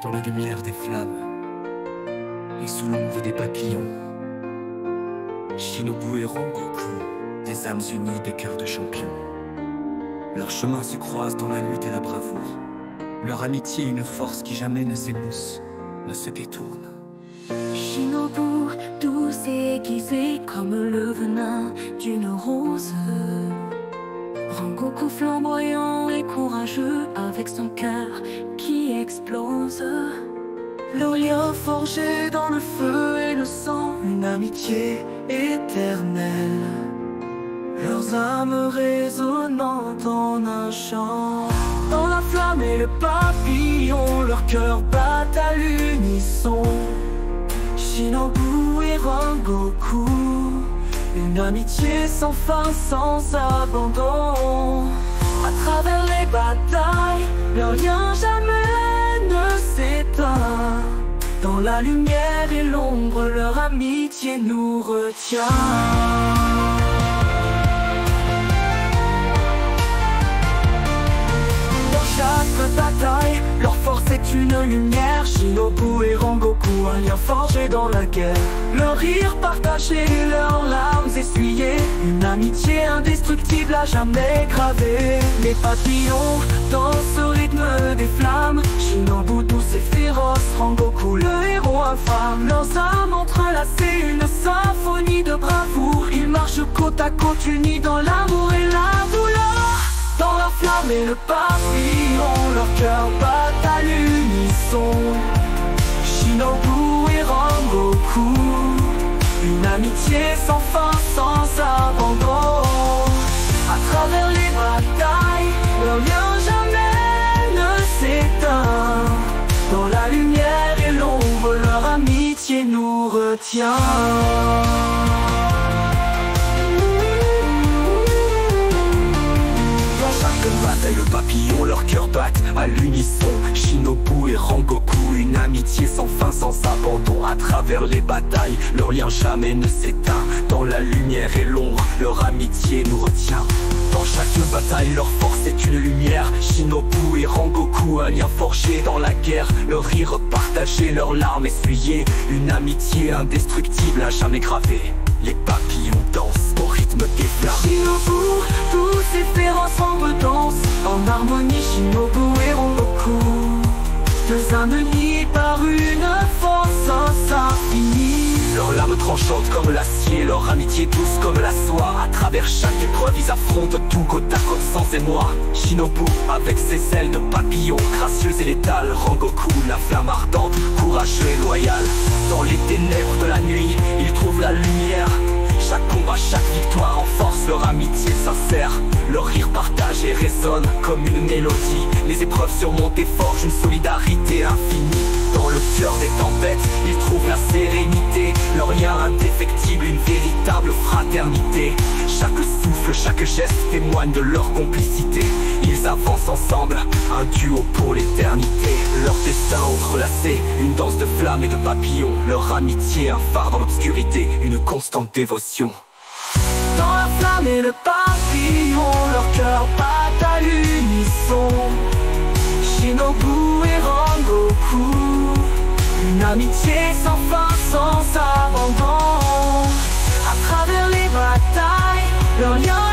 dans la lumière des flammes et sous l'ombre des papillons. Shinobu et Rengoku, des âmes unies, des cœurs de champions. Leurs chemins se croisent dans la lutte et la bravoure. Leur amitié, une force qui jamais ne s'émousse, ne se détourne. Shinobu, douce et aiguisée comme le venin d'une rose. Rengoku flamboyant et courageux avec son cœur qui explose. Leur lien forgé dans le feu et le sang, une amitié éternelle. Leurs âmes résonnant en un chant. Dans la flamme et le papillon, leurs cœurs battent à l'unisson. Shinobu et Rengoku, une amitié sans fin, sans abandon. À travers les batailles, leur lien jamais ne s'éteint. Dans la lumière et l'ombre, leur amitié nous retient. Chaque bataille, leur force est une lumière. Shinobu et Rengoku, un lien forgé dans la guerre. Leur rire partagé, leurs larmes essuyées, une amitié indestructible à jamais gravée. Les papillons dansent au rythme des flammes. Shinobu douce et féroce, Rengoku le héros infâme. Leurs âmes entrelacées, une symphonie de bravoure. Ils marchent côte à côte, unis dans l'amour et la douleur. Dans la flamme et le papillon, leur cœur bat à l'unisson. Shinobu et Rengoku, une amitié sans fin, sans abandon. À travers les batailles, leur lien jamais ne s'éteint. Dans la lumière et l'ombre, leur amitié nous retient. Bataille, le papillon, leurs cœurs battent à l'unisson. Shinobu et Rengoku, une amitié sans fin, sans abandon. À travers les batailles, leur lien jamais ne s'éteint. Dans la lumière et l'ombre, leur amitié nous retient. Dans chaque bataille, leur force est une lumière. Shinobu et Rengoku, un lien forgé dans la guerre. Leur rire partagé, leurs larmes essuyées, une amitié indestructible à jamais gravée. Les papillons dansent au rythme des flammes. Shinobu, tous ces féroces ensemble dansent en harmonie. Shinobu et Rengoku, deux âmes unies par une force infinie. Leurs larmes tranchantes comme l'acier, leur amitié douce comme la soie. À travers chaque épreuve, ils affrontent tout côte à côte sans émoi. Shinobu avec ses ailes de papillon, gracieuse et létale. Rengoku, la flamme ardente, courageux et loyal. Dans les ténèbres de la nuit, ils trouvent la lumière. Chaque combat, chaque victoire renforce leur amitié sincère. Leur rire partagé résonne comme une mélodie. Les épreuves surmontées forgent une solidarité infinie. Dans le cœur des tempêtes, ils trouvent la sérénité. Leur lien indéfectible, une véritable fraternité. Chaque souffle, chaque geste témoigne de leur complicité. Ils avancent ensemble, un duo pour l'éternité. Leur destin entrelacé, une danse de flammes et de papillons. Leur amitié, un phare dans l'obscurité, une constante dévotion. Dans la flamme et le papillon, leur cœur bat à l'unisson. Shinobu et Rengoku, une amitié sans fin, sans abandon. À travers les batailles, leur lien